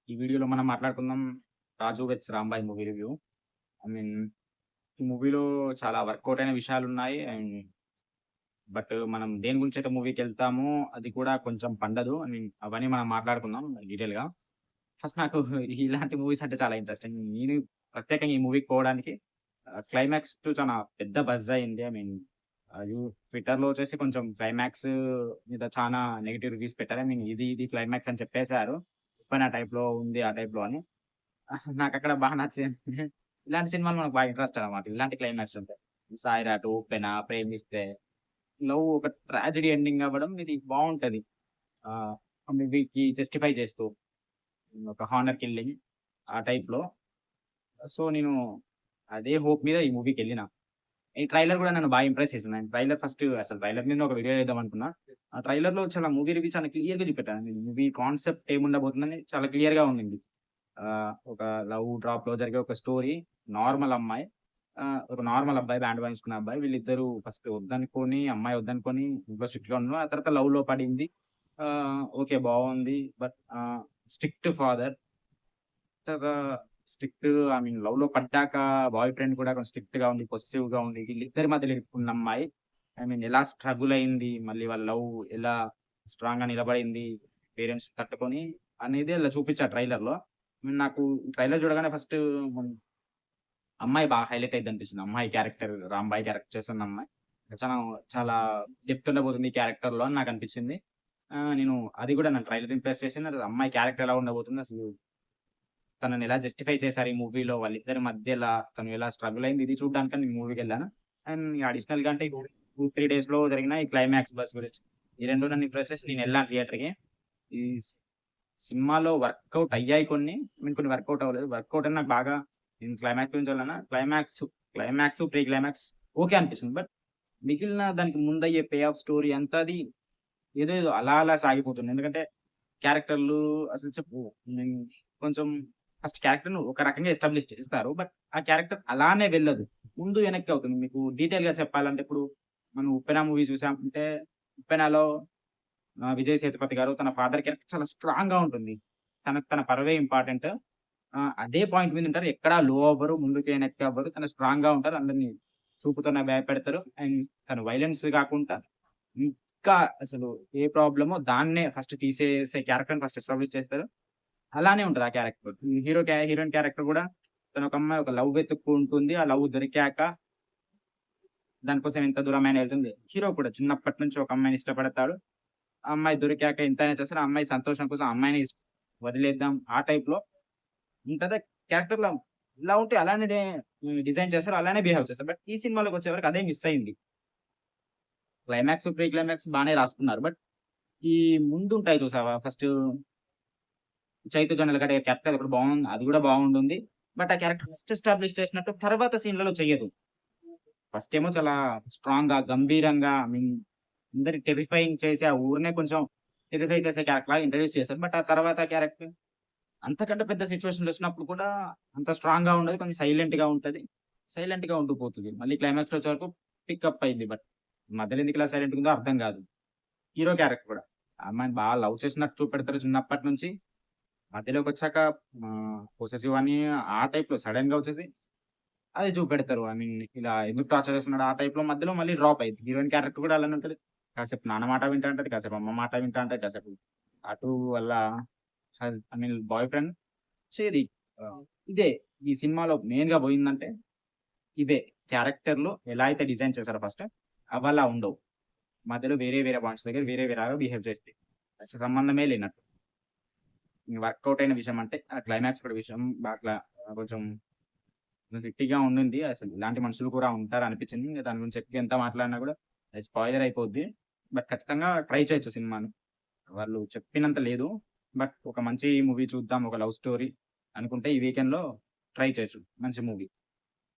ఈ వీడియోలో మనం మాట్లాడుకుందాం 'Raju weds Rambai' movie review. I mean ఈ మూవీలో చాలా వర్కౌట్ అయిన విషయాలున్నాయి. బట్ మనం దేని గురించైతే మూవీకెళ్తామో అది కూడా కొంచెం పండదు. ఐ మీన్ అవన్నీ మనం మాట్లాడుకుందాం డీటెయిల్‌గా. ఫస్ట్ నాకు ఇలాంటి మూవీస్ అంటే చాలా ఇంట్రెస్టింగ్. నేను ప్రత్యేకంగా ఈ మూవీకి పోవడానికి క్లైమాక్స్ చాలా పెద్ద బజ్ అయింది. ఐ మీన్ ట్విట్టర్‌లో వచ్చేసి కొంచెం క్లైమాక్స్ మీద చానా నెగెటివ్ రివ్యూస్ పెట్టారు. ఐ మీన్ ఇది క్లైమాక్స్ అని చెప్పేసారు. ఉప్పెన టైప్‌లో ఉంది ఆ టైప్‌లో అని. నాకక్కడ బాగా నచ్చింది. ఇలాంటి సినిమాలు మనకు బాగా ఇంట్రెస్ట్ అన్నమాట. ఇలాంటి క్లైమాక్స్ ఉంటాయి. 'సాయిరాటు', 'ఉప్పెన', 'ప్రేమిస్తే' లవ్ ఒక ట్రాజెడీ ఎండింగ్ అవ్వడం ఇది బావుంటది. ఆహ్, మూవీకి జస్టిఫై చేస్తూ ఒక హానర్ కిల్లింగ్ ఆ టైప్‌లో. సో, నేను అదే హోప్ మీద ఈ మూవీకెళ్ళిన. ఈ ట్రైలర్ గూడా నన్ను బాగా ఇంప్రెస్ చేసింది. నేను ట్రైలర్ ఫస్ట్ అసలు ట్రైలర్ మీద ఒక వీడియో చేద్దాం అనుకున్నా. ఆ ట్రైలర్‌లో చాలా మూవీ రివ్యూ చాలా క్లియర్‌గా చూపెట్టారు. మూవీ కాన్సెప్ట్ ఏముండబోతుందని చాలా క్లియర్‌గా ఉండింది. ఒక లవ్ డ్రాప్‌లో జరిగే ఒక స్టోరీ. నార్మల్ అమ్మాయి. ఒక నార్మల్ అబ్బాయి, బ్యాండ్ వాయించుకునే అబ్బాయి. వీళ్ళిద్దరూ ఫస్ట్ వద్దనుకోని, అమ్మాయి వద్దనుకోని ఇంట్లో స్ట్రిక్ట్‌గా ఉన్నారు. ఆ తర్వాత లవ్‌లో పడింది. ఓకే. బావుంది. But strict father. తర్వాత స్ట్రిక్ట్ ఐ మీన్ లవ్‌లో పడ్డాక బాయ్ ఫ్రెండ్ కూడా కొంచెం స్ట్రిక్ట్‌గా ఉండి, పొసెసివ్‌గా ఉండి, వీళ్ళిద్దరి మధ్యలో ఇరుక్కున్న అమ్మాయి. ఐ మీన్ ఎలా స్ట్రగుల్ అయింది. మళ్ళీ వాళ్ళ లవ్ ఎలా స్ట్రాంగ్‌గా నిలబడింది. పేరెంట్స్‌ని తట్టుకొని అనేది అలా చూపించారు ట్రైలర్‌లో. నాకు ట్రైలర్ చూడగానే ఫస్ట్ అమ్మాయి బాగా హైలైట్ అయిద్దనిపించింది. అమ్మాయి క్యారెక్టర్ 'రాంబాయ్' క్యారెక్టర్ చేస్తున్న అమ్మాయి. చాలా చాలా డెప్త్ ఉండబోతుంది ఈ క్యారెక్టర్‌లో అని నాకనిపించింది. నేను అది కూడా నన్ను ట్రైలర్ ఇంప్రెస్ చేసింది. అది అమ్మాయి క్యారెక్టర్ ఎలా ఉండబోతుంది అసలు తనని ఎలా జస్టిఫై చేశారు ఈ మూవీలో వాళ్ళిద్దరి మధ్యలా తను ఎలా స్ట్రగుల్ అయింది ఇది చూడ్డానికని నేను మూవీకెళ్ళాను. అండ్ అడిషనల్‌గా అంటే 2, 3 డేస్‌లో జరిగిన ఈ క్లైమాక్స్ బస్ గురించి. ఈ 2 నన్ను ఇంప్రెస్ చేసి నేనెళ్ళాను థియేటర్‌కి. ఈ సినిమాలో వర్కౌట్ అయ్యాయి కొన్ని. ఐ మీన్ కొన్ని వర్కౌట్ అవ్వలేదు. వర్కౌట్ అని నాకు బాగా నేను క్లైమాక్స్ గురించి వెళ్ళనా క్లైమాక్స్, ప్రీ క్లైమాక్స్ ఓకే అనిపిస్తుంది. బట్ మిగిలిన దానికి ముందయ్యే పే ఆఫ్ స్టోరీ అంతా అది ఏదో అలా అలా సాగిపోతుంది. ఎందుకంటే క్యారెక్టర్‌లు అసలు చెప్పు హ్మ్. కొంచెం ఫస్ట్ క్యారెక్టర్‌ని ఒక రకంగా ఎస్టాబ్లిష్ చేస్తారు. బట్ ఆ క్యారెక్టర్ అలానే వెళ్ళదు. ముందు వెనక్కి అవుతుంది. మీకు డీటెయిల్‌గా చెప్పాలంటే ఇప్పుడు మనం 'ఉప్పెన' మూవీ చూసామంటే 'ఉప్పెన'లో విజయ్ సేతుపతి గారు తన ఫాదర్ క్యారెక్టర్ చాలా స్ట్రాంగ్‌గా ఉంటుంది. తనకు తన పరువే ఇంపార్టెంట్. అదే పాయింట్ మీద ఉంటారు. ఎక్కడా లో అవ్వరు. ముందుకు వెనక్కి అవ్వరు. తను స్ట్రాంగ్‌గా ఉంటారు. అందరిని చూపుతోనే భయపెడతారు. అండ్ తను వైలెన్స్ గాకుండా ఇంకా అసలు ఏ ప్రాబ్లమో దాన్నే ఫస్ట్ తీసేసే క్యారెక్టర్‌ని ఫస్ట్ ఎస్టాబ్లిష్ చేస్తారు. అలానే ఉంటది ఆ క్యారెక్టర్. హీరోయిన్ క్యారెక్టర్ గూడా తను ఒక అమ్మాయి ఒక లవ్ వెతుక్కుంటుంది. ఆ లవ్ దొరికాక దానికోసం ఎంత దూరమైనా ఎళ్తుంది. హీరో కూడా చిన్నప్పటి నుంచి ఒక అమ్మాయిని ఇష్టపడతాడు. ఆ అమ్మాయి దొరికాక ఎంతైనా చేస్తారు. ఆ అమ్మాయి సంతోషం కోసం ఆ అమ్మాయిని వదిలేద్దాం ఆ టైప్‌లో ఉంటది. క్యారెక్టర్‌లో ఇలా ఉంటే అలానే డిజైన్ చేస్తారు. అలానే బిహేవ్ చేస్తారు. బట్ ఈ సినిమాలోకొచ్చేవరకు అదే మిస్ అయింది. క్లైమాక్స్, ప్రీ క్లైమాక్స్ బానే రాసుకున్నారు. బట్ ఈ ముందుంటాయి చూసావా? ఫస్టు 'చైతు జొన్నలగడ్డ' క్యారెక్టర్ అదొకటి అది కూడా బాగుంటుంది. బట్ ఆ క్యారెక్టర్ ఫస్ట్ ఎస్టాబ్లిష్ చేసినట్టు తర్వాత సీన్‌లలో చెయ్యదు. ఫస్ట్ ఏమో చాలా స్ట్రాంగ్‌గా, గంభీరంగా ఐ మీన్ అందరికి టెర్రిఫైయింగ్ చేసి ఆ ఊరినే కొంచెం టెర్రిఫై చేసే క్యారెక్టర్‌లాగా ఇంట్రొడ్యూస్ చేశారు. బట్ ఆ తర్వాత క్యారెక్టర్ అంతకంటే పెద్ద సిట్యుయేషన్‌లొచ్చినప్పుడు కూడా అంత స్ట్రాంగ్‌గా ఉండదు. కొంచెం సైలెంట్‌గా ఉంటది. సైలెంట్‌గా ఉంటూ పోతది. మళ్ళీ క్లైమాక్స్‌లో వరకు పికప్ అయింది. బట్ మధ్యలో ఎందుకిలా సైలెంట్‌గుందో అర్థం గాదు. హీరో క్యారెక్టర్ కూడా. ఆ అమ్మాయిని బాగా లవ్ చేసినట్టు చూపెడతారు చిన్నప్పటి నుంచి. మధ్యలోకొచ్చాక పొసెసివ్ అని ఆ టైప్‌లో సడెన్‌గా వచ్చేసి అది చూపెడతారు. ఐ మీన్ ఇలా ఎందుకు టార్చర్ చేస్తున్నాడు ఆ టైప్‌లో మధ్యలో మళ్ళీ డ్రాప్ అయ్యిద్ది. హీరోయిన్ క్యారెక్టర్ కూడా అలానే ఉంటది. కాసేపు నాన్న మాట వింటా ఉంటది. కాసేపు అమ్మ మాట వింటా ఉంటది. కాసేపు అటు వాళ్ళ ఐ మీన్ బాయ్ ఫ్రెండ్ చేది. ఆహ్, ఇదే ఈ సినిమాలో మెయిన్‌గా పోయిందంటే ఇవే. క్యారెక్టర్‌లు ఎలా అయితే డిజైన్ చేసారో ఫస్ట్ అవలా ఉండవు. మధ్యలో వేరే వేరే పాయింట్స్ దగ్గర వేరే వేరేగా బిహేవ్ చేస్తాయి. అసలు సంబంధమే లేనట్టు. వర్కౌట్ అయిన విషయం అంటే ఆ క్లైమాక్స్ కూడా విషయం బాగా కొంచెం గట్టిగా ఉండింది. అసలు ఇలాంటి మనుషులు కూడా ఉంటారనిపించింది. ఇంక దాని గురించి ఎక్కువ ఎంత మాట్లాడినా కూడా అది స్పాయిలర్ అయిపోద్ది. బట్ ఖచ్చితంగా ట్రై చేయొచ్చు సినిమాని. వాళ్ళు చెప్పినంత లేదు. బట్ ఒక మంచి మూవీ చూద్దాం. ఒక లవ్ స్టోరీ అనుకుంటే ఈ వీకెండ్‌లో ట్రై చేయొచ్చు. మంచి మూవీ.